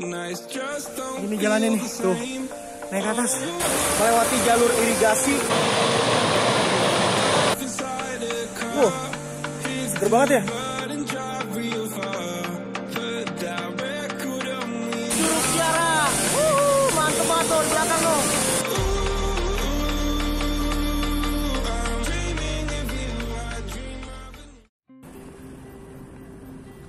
Ini jalannya nih, tuh. Naik ke atas, melewati jalur irigasi. Seger banget ya. Curug Kiara, mantep banget tuh di belakang lo.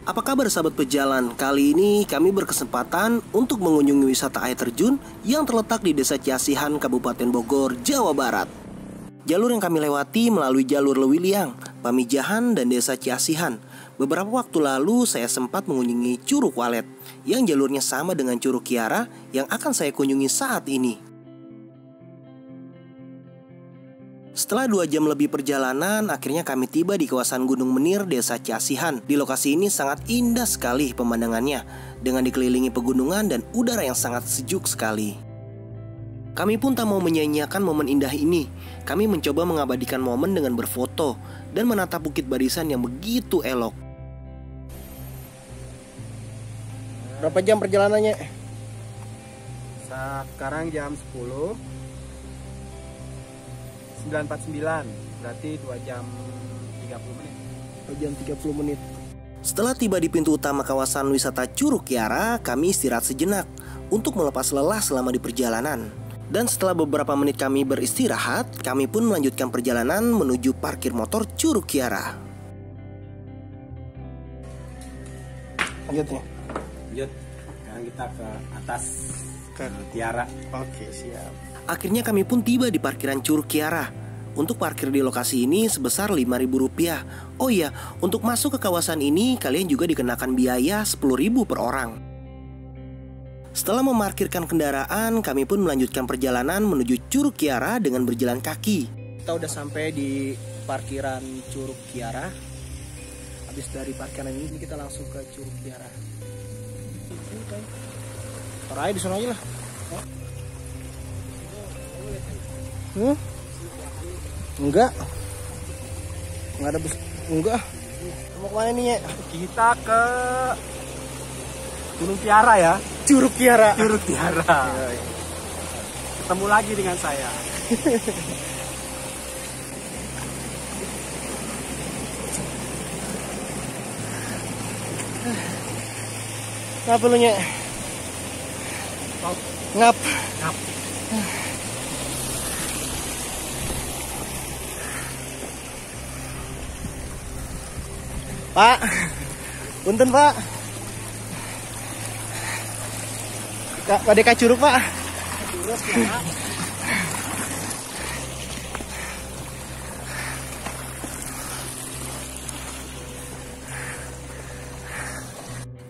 Apa kabar sahabat pejalan? Kali ini kami berkesempatan untuk mengunjungi wisata air terjun yang terletak di Desa Ciasihan, Kabupaten Bogor, Jawa Barat. Jalur yang kami lewati melalui jalur Lewiliang, Pamijahan, dan Desa Ciasihan. Beberapa waktu lalu saya sempat mengunjungi Curug Walet yang jalurnya sama dengan Curug Kiara yang akan saya kunjungi saat ini. Setelah 2 jam lebih perjalanan, akhirnya kami tiba di kawasan Gunung Menir, Desa Ciasihan. Di lokasi ini sangat indah sekali pemandangannya, dengan dikelilingi pegunungan dan udara yang sangat sejuk sekali. Kami pun tak mau menyia-nyiakan momen indah ini. Kami mencoba mengabadikan momen dengan berfoto dan menatap bukit barisan yang begitu elok. Berapa jam perjalanannya? Sekarang jam 10. 9.49, berarti 2 jam 30 menit. 2 jam 30 menit. Setelah tiba di pintu utama kawasan wisata Curug Kiara, kami istirahat sejenak untuk melepas lelah selama di perjalanan. Dan setelah beberapa menit kami beristirahat, kami pun melanjutkan perjalanan menuju parkir motor Curug Kiara. Lanjut nih. Lanjut, sekarang kita ke atas ke Kiara. Oke, siap. Akhirnya kami pun tiba di parkiran Curug Kiara. Untuk parkir di lokasi ini sebesar Rp5.000. Oh iya, untuk masuk ke kawasan ini kalian juga dikenakan biaya Rp10.000 per orang. Setelah memarkirkan kendaraan, kami pun melanjutkan perjalanan menuju Curug Kiara dengan berjalan kaki. Kita udah sampai di parkiran Curug Kiara. Habis dari parkiran ini kita langsung ke Curug Kiara. Taruh aja di sana aja lah. Enggak ada bus. Enggak. Mau kemana nih ya? Kita ke Gunung Kiara ya. Curug Kiara. Curug Kiara. Ketemu lagi dengan saya. Ngap lu nya? Ngap. Pak, punten Pak. Pak Deka Curug Pak. Curug ya.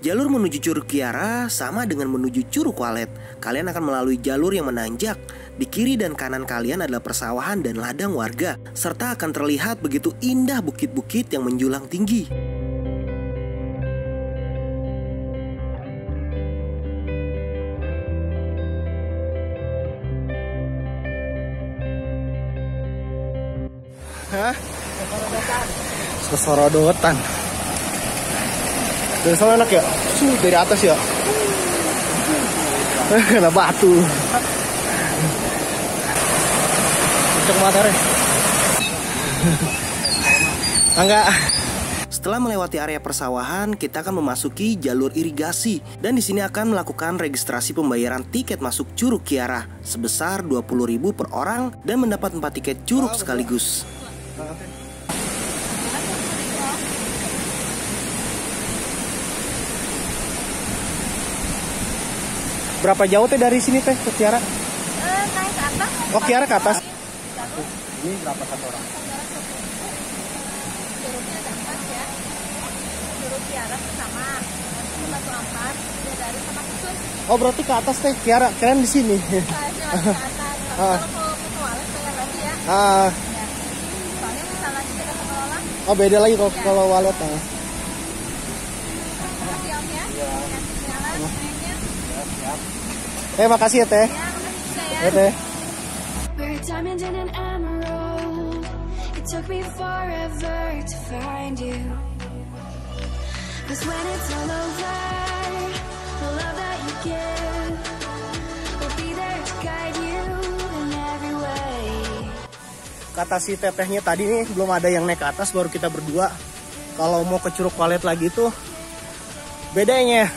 Jalur menuju Curug Kiara sama dengan menuju Curug Walet. Kalian akan melalui jalur yang menanjak. Di kiri dan kanan kalian adalah persawahan dan ladang warga, serta akan terlihat begitu indah bukit-bukit yang menjulang tinggi. Hah? Sesorodotan. Dari sana enak ya? Dari atas ya? Kena batu. Cek matahari. Enggak. Setelah melewati area persawahan, kita akan memasuki jalur irigasi dan di sini akan melakukan registrasi pembayaran tiket masuk Curug Kiara sebesar Rp20.000 per orang dan mendapat 4 tiket curug sekaligus. Berapa jauh teh dari sini teh ke Kiara? Naik ke atas. Oh, Kiara ke atas. Ini berapa satu orang? Curugnya ada 4 ya. Curug Kiara sama. Itu Batu Ampar, Bidadari sama Kusun. Oh, berarti ke atas teh Kiara, keren di sini. Saya masih ke atas. Kalau ke Walet saya lagi ya. Ah. Ya. Soalnya bisa lagi kita pengelola. Oh, beda lagi kalau Walet. Makasih Om ya. Jalan, mainnya. Makasih ya teh. Ya, makasih juga ya. Ya teh. We're a diamond and an emerald. It took me forever to find you. 'Cause when it's all over, the love that you you. We'll be there to guide you in every way. Kata si tetehnya tadi nih belum ada yang naik ke atas, baru kita berdua. Kalau mau ke Curug Walet lagi tuh bedanya,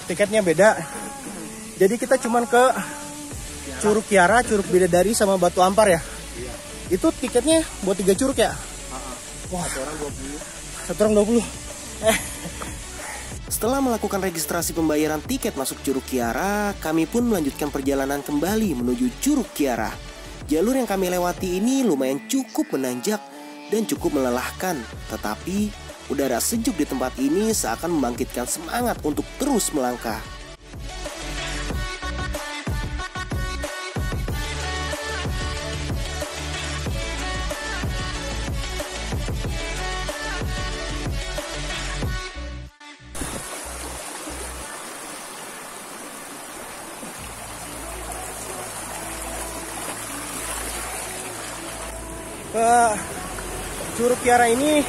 tiketnya beda. Jadi kita cuman ke Curug Kiara, Curug Bidadari sama Batu Ampar ya. Itu tiketnya buat 3 curug ya? Wah, satu orang 20. Setelah melakukan registrasi pembayaran tiket masuk Curug Kiara, kami pun melanjutkan perjalanan kembali menuju Curug Kiara. Jalur yang kami lewati ini lumayan cukup menanjak dan cukup melelahkan, tetapi udara sejuk di tempat ini seakan membangkitkan semangat untuk terus melangkah. Ke Curug Kiara ini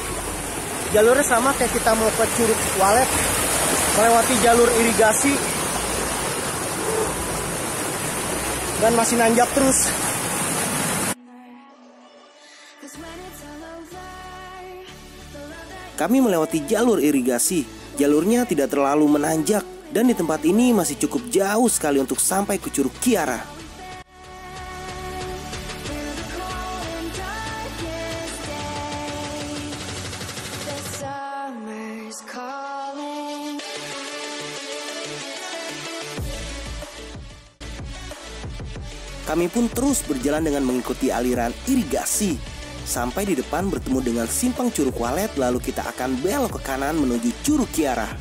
jalurnya sama kayak kita mau ke Curug Walet, melewati jalur irigasi dan masih nanjak terus. Kami melewati jalur irigasi. Jalurnya tidak terlalu menanjak dan di tempat ini masih cukup jauh sekali untuk sampai ke Curug Kiara. Kami pun terus berjalan dengan mengikuti aliran irigasi. Sampai di depan bertemu dengan simpang Curug Walet, lalu kita akan belok ke kanan menuju Curug Kiara.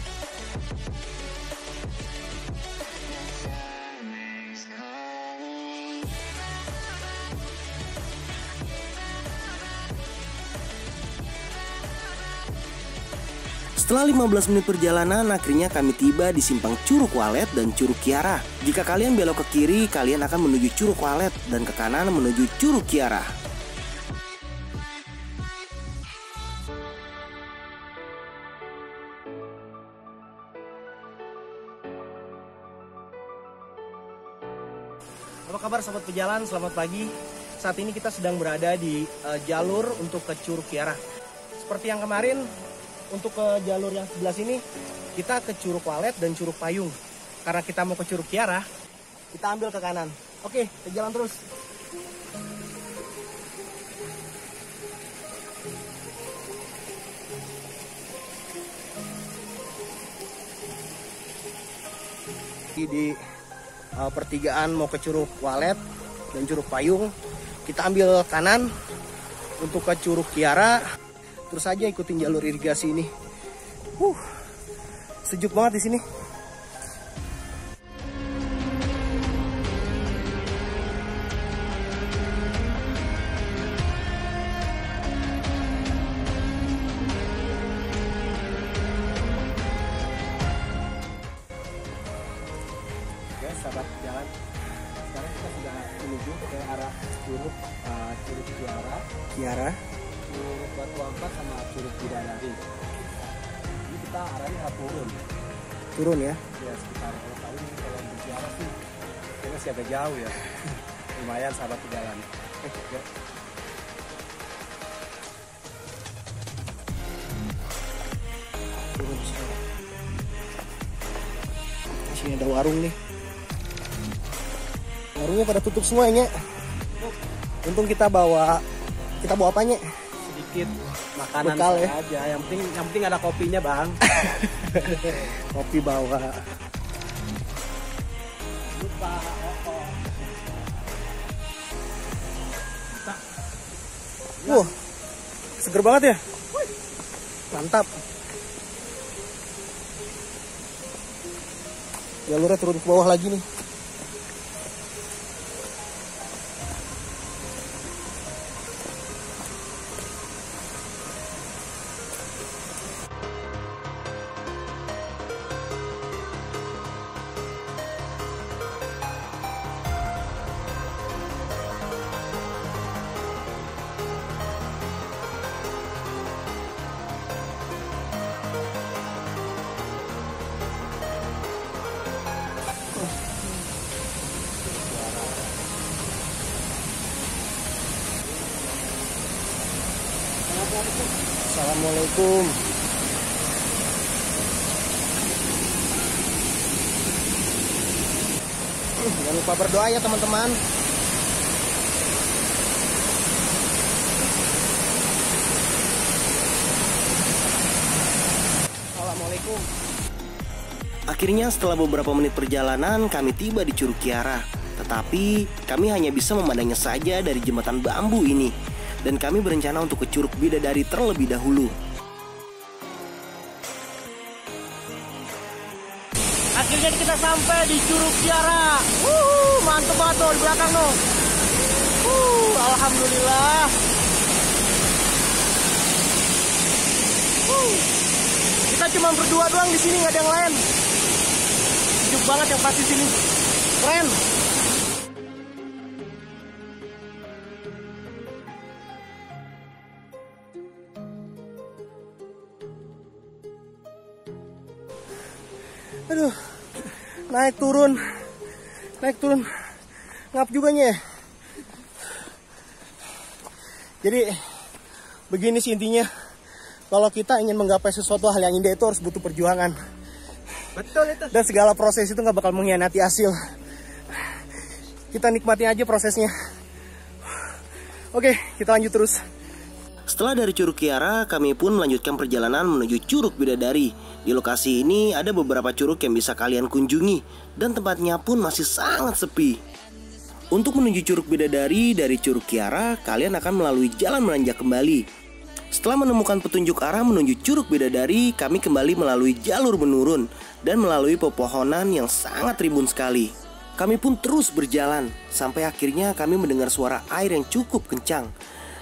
Setelah 15 menit perjalanan, akhirnya kami tiba di simpang Curug Walet dan Curug Kiara. Jika kalian belok ke kiri, kalian akan menuju Curug Walet dan ke kanan menuju Curug Kiara. Apa kabar sobat pejalan? Selamat pagi. Saat ini kita sedang berada di jalur untuk ke Curug Kiara. Seperti yang kemarin, untuk ke jalur yang sebelah sini kita ke Curug Walet dan Curug Payung. Karena kita mau ke Curug Kiara, kita ambil ke kanan. Oke, kita jalan terus. Di pertigaan mau ke Curug Walet dan Curug Payung, kita ambil kanan untuk ke Curug Kiara. Terus aja ikutin jalur irigasi ini. Sejuk banget di sini. Oke, sahabat jalan. Sekarang kita sudah menuju ke arah Curug Kiara. Curug Batu Ampar sama Curug Bidadari. Ini kita arahnya turun. Turun ya? Ya sekitar kalau di Kiara sih ini masih agak jauh ya. Lumayan sahabat pejalan. Yuk. Turun sini. Di sini ada warung nih. Warungnya pada tutup semuanya. Untung kita bawa apanya? Sedikit makanan bekal ya? aja. Yang penting ada kopinya, Bang. Kopi bawa. Lupa rokok. Wah, seger banget ya. Mantap. Jalurnya turun ke bawah lagi nih. Assalamualaikum. Jangan lupa berdoa ya teman-teman. Assalamualaikum. Akhirnya setelah beberapa menit perjalanan kami tiba di Curug Kiara. Tetapi kami hanya bisa memandangnya saja dari jembatan bambu ini. Dan kami berencana untuk ke Curug Bidadari terlebih dahulu. Akhirnya kita sampai di Curug Kiara. Mantep banget tuh di belakang tuh. Alhamdulillah. Kita cuma berdua doang di sini, nggak ada yang lain. Sejuk banget yang pasti sini. Keren. Aduh, naik turun, ngap juga nya. Jadi begini sih intinya, kalau kita ingin menggapai sesuatu hal yang indah itu harus butuh perjuangan. Betul itu. Dan segala proses itu nggak bakal mengkhianati hasil. Kita nikmatin aja prosesnya. Oke, kita lanjut terus. Setelah dari Curug Kiara, kami pun melanjutkan perjalanan menuju Curug Bidadari. Di lokasi ini ada beberapa curug yang bisa kalian kunjungi, dan tempatnya pun masih sangat sepi. Untuk menuju Curug Bidadari dari Curug Kiara, kalian akan melalui jalan menanjak kembali. Setelah menemukan petunjuk arah menuju Curug Bidadari, kami kembali melalui jalur menurun dan melalui pepohonan yang sangat rimbun sekali. Kami pun terus berjalan, sampai akhirnya kami mendengar suara air yang cukup kencang.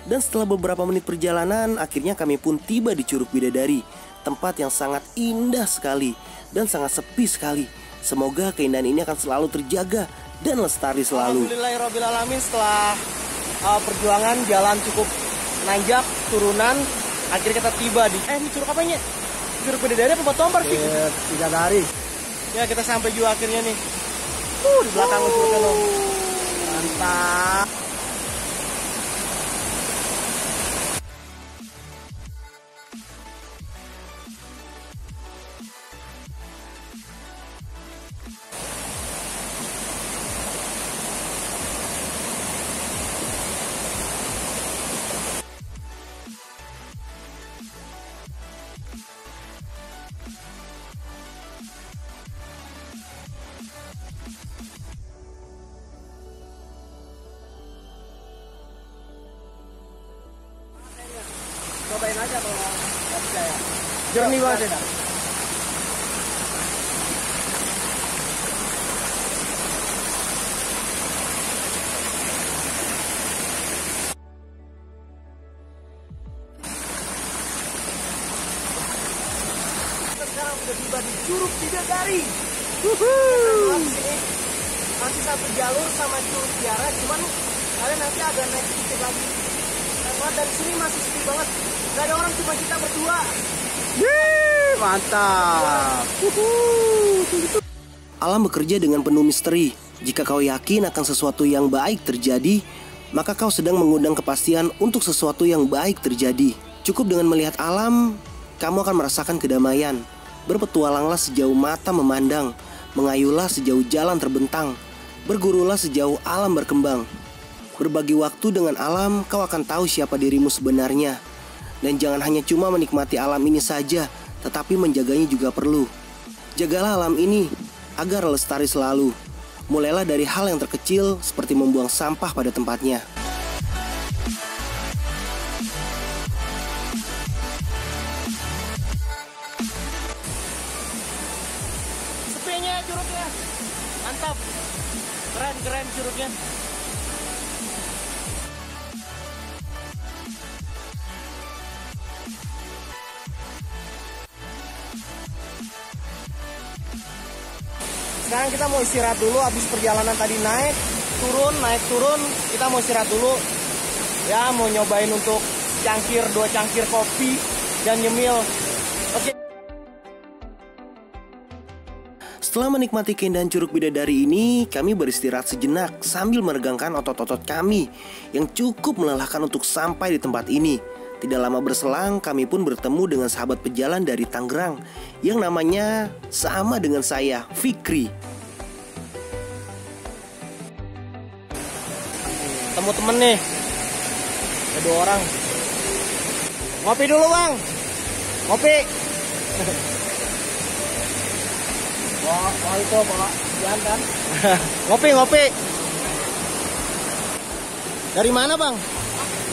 Dan setelah beberapa menit perjalanan, akhirnya kami pun tiba di Curug Bidadari, tempat yang sangat indah sekali dan sangat sepi sekali. Semoga keindahan ini akan selalu terjaga dan lestari selalu. Alhamdulillahirrabbilalamin, setelah perjuangan jalan cukup nanjak, turunan, akhirnya kita tiba di ini curug apanya? Curug Bidadari apa Batu Ampar sih? Bidadari. Ya, kita sampai juga akhirnya nih. Di belakang curugnya loh. Mantap. Cobain aja kalau nggak percaya. Jernih banget ya. Sekarang udah tiba di Curug Bidadari. Masih satu jalur sama Curug Kiara, cuman kalian nanti agak naik sedikit lagi. Karena dari sini masih sepi banget. Gak ada orang, cuma kita berdua. Mantap. Alam bekerja dengan penuh misteri. Jika kau yakin akan sesuatu yang baik terjadi, maka kau sedang mengundang kepastian untuk sesuatu yang baik terjadi. Cukup dengan melihat alam, kamu akan merasakan kedamaian. Berpetualanglah sejauh mata memandang, mengayuhlah sejauh jalan terbentang, bergurulah sejauh alam berkembang. Berbagi waktu dengan alam, kau akan tahu siapa dirimu sebenarnya. Dan jangan hanya cuma menikmati alam ini saja, tetapi menjaganya juga perlu. Jagalah alam ini agar lestari selalu. Mulailah dari hal yang terkecil seperti membuang sampah pada tempatnya. Sepinya curugnya. Mantap. Keren curugnya. Sekarang kita mau istirahat dulu, habis perjalanan tadi naik turun, kita mau istirahat dulu. Ya, mau nyobain untuk 2 cangkir kopi dan nyemil. Oke. Setelah menikmati keindahan Curug Bidadari ini, kami beristirahat sejenak sambil meregangkan otot-otot kami yang cukup melelahkan untuk sampai di tempat ini. Tidak lama berselang, kami pun bertemu dengan sahabat pejalan dari Tangerang yang namanya sama dengan saya, Fikri. Ketemu temen nih, ada 2 orang. Ngopi dulu bang, ngopi. Wah itu Pak Ian kan? Ngopi. Dari mana bang?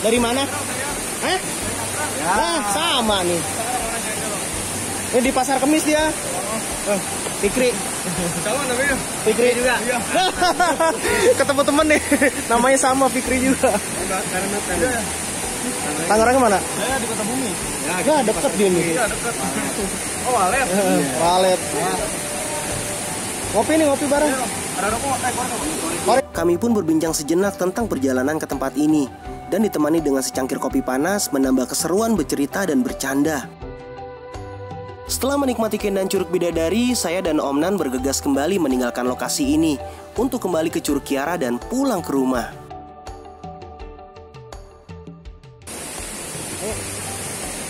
Dari mana? Hah? Ya. Nah, sama nih. Ini di Pasar Kemis dia. Fikri. Sama namanya? Fikri juga. Iya. Ketemu temen nih. Namanya sama, Fikri juga. Karena tanda. Tangerang mana? Saya di Kota Bumi. Ya, deket dia nih. Iya deket. Oh Walet. Walet. Ngopi nih, ngopi bareng. Ada rokok? Kami pun berbincang sejenak tentang perjalanan ke tempat ini dan ditemani dengan secangkir kopi panas menambah keseruan bercerita dan bercanda. Setelah menikmati keindahan Curug Bidadari, saya dan Om Nan bergegas kembali meninggalkan lokasi ini untuk kembali ke Curug Kiara dan pulang ke rumah.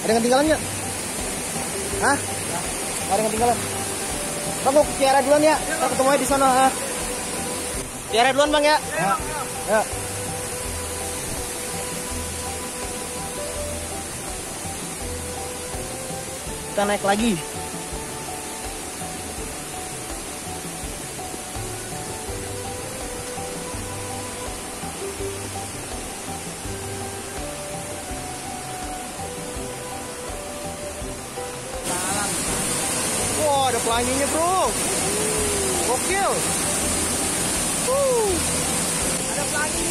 Ada yang ketinggalan nggak? Hah? Ada yang ketinggalan? Bang, mau ke Kiara duluan ya? Kita ketemu aja di sana. Kiara duluan bang ya? Ya. Kita naik lagi. Wah, ada pelanginya bro. Gokil. Ada pelangi.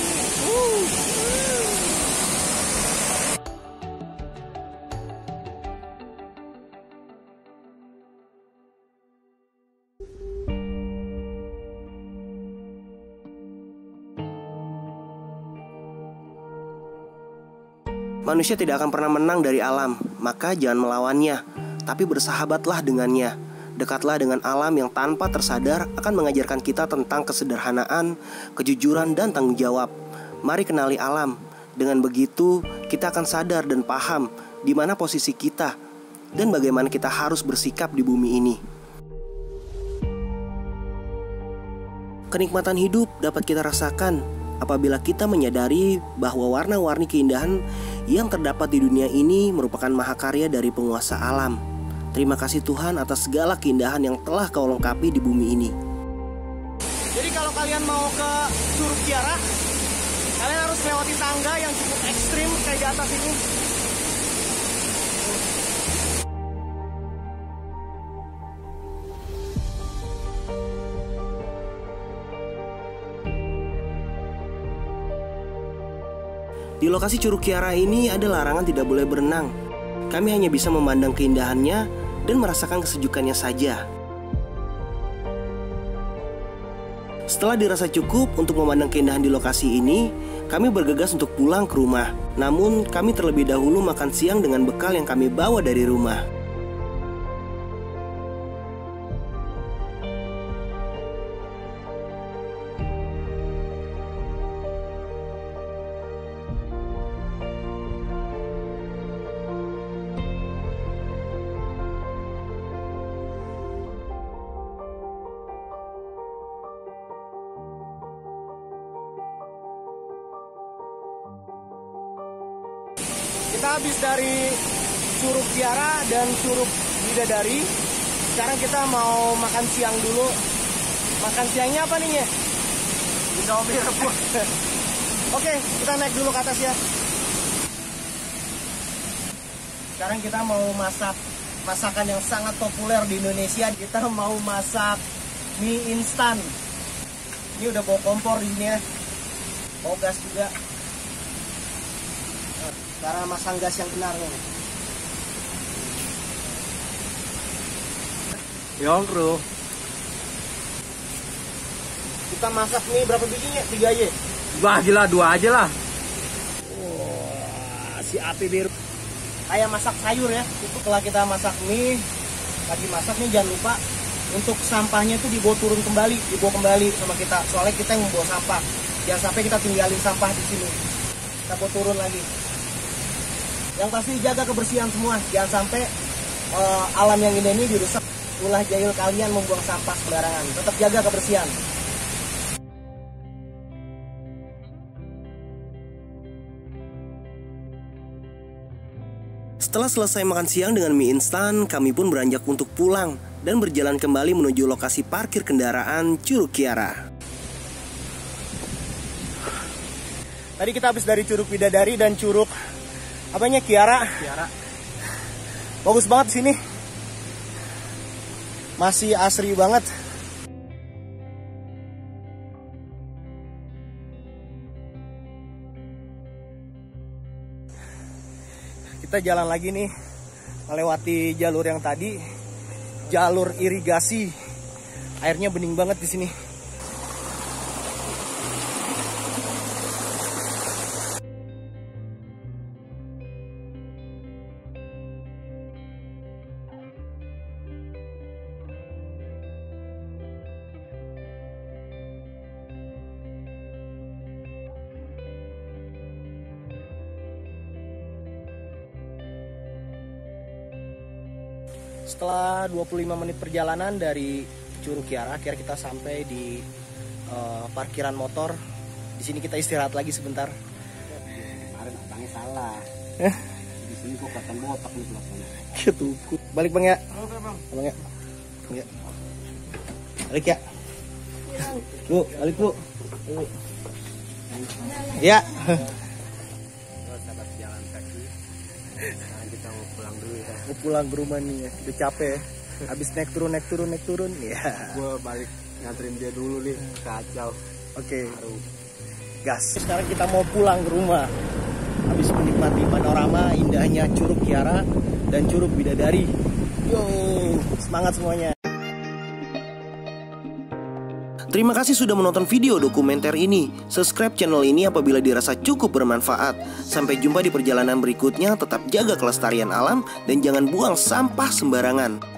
Manusia tidak akan pernah menang dari alam, maka jangan melawannya, tapi bersahabatlah dengannya. Dekatlah dengan alam yang tanpa tersadar akan mengajarkan kita tentang kesederhanaan, kejujuran, dan tanggung jawab. Mari kenali alam. Dengan begitu, kita akan sadar dan paham di mana posisi kita dan bagaimana kita harus bersikap di bumi ini. Kenikmatan hidup dapat kita rasakan apabila kita menyadari bahwa warna-warni keindahan yang terdapat di dunia ini merupakan mahakarya dari penguasa alam. Terima kasih Tuhan atas segala keindahan yang telah Kau lengkapi di bumi ini. Jadi kalau kalian mau ke Curug Kiara, kalian harus lewati tangga yang cukup ekstrim kayak di atas ini. Di lokasi Curug Kiara ini ada larangan tidak boleh berenang. Kami hanya bisa memandang keindahannya dan merasakan kesejukannya saja. Setelah dirasa cukup untuk memandang keindahan di lokasi ini, kami bergegas untuk pulang ke rumah. Namun kami terlebih dahulu makan siang dengan bekal yang kami bawa dari rumah. Kita habis dari Curug Kiara dan Curug Bidadari. Sekarang kita mau makan siang dulu. Makan siangnya apa nih ya? Indomie rebus. Oke, kita naik dulu ke atas ya. Sekarang kita mau masak masakan yang sangat populer di Indonesia. Kita mau masak mie instan. Ini udah bawa kompor di sini ya. Bawa gas juga. Cara masang gas yang benar nih. Yongkru. Kita masak nih berapa bijinya? 3 aja. Wah gila 2 aja lah. Wah, si api biru. Kayak masak sayur ya. Itu setelah kita masak mie, lagi masak nih jangan lupa untuk sampahnya tuh dibawa turun kembali, dibawa kembali sama kita. Soalnya kita yang membawa sampah. Jangan sampai kita tinggalin sampah di sini. Kita bawa turun lagi. Yang pasti jaga kebersihan semua, jangan sampai alam yang indah ini dirusak. Ulah jahil kalian membuang sampah sembarangan. Tetap jaga kebersihan. Setelah selesai makan siang dengan mie instan, kami pun beranjak untuk pulang dan berjalan kembali menuju lokasi parkir kendaraan Curug Kiara. Tadi kita habis dari Curug Bidadari dan Curug Kiara. Bagus banget sini. Masih asri banget. Kita jalan lagi nih, melewati jalur yang tadi, jalur irigasi. Airnya bening banget di sini. Setelah 25 menit perjalanan dari Curug Kiara, akhirnya kita sampai di parkiran motor. Di sini kita istirahat lagi sebentar. Kemarin abangnya salah. Di sini kok kelihatan botak nih belakangnya. Ketukut. Balik bang ya. Bang ya. Bang ya. Balik ya. Bu, balik bu. Ya. Sahabat jalan kaki. Sekarang kita mau pulang dulu ya. Mau pulang ke rumah nih ya. Udah capek ya. Habis naik turun. Ya. Gue balik nganterin dia dulu nih. Kacau. Oke. Gas. Sekarang kita mau pulang ke rumah. Habis menikmati panorama indahnya Curug Kiara dan Curug Bidadari. Yo, semangat semuanya. Terima kasih sudah menonton video dokumenter ini. Subscribe channel ini apabila dirasa cukup bermanfaat. Sampai jumpa di perjalanan berikutnya. Tetap jaga kelestarian alam dan jangan buang sampah sembarangan.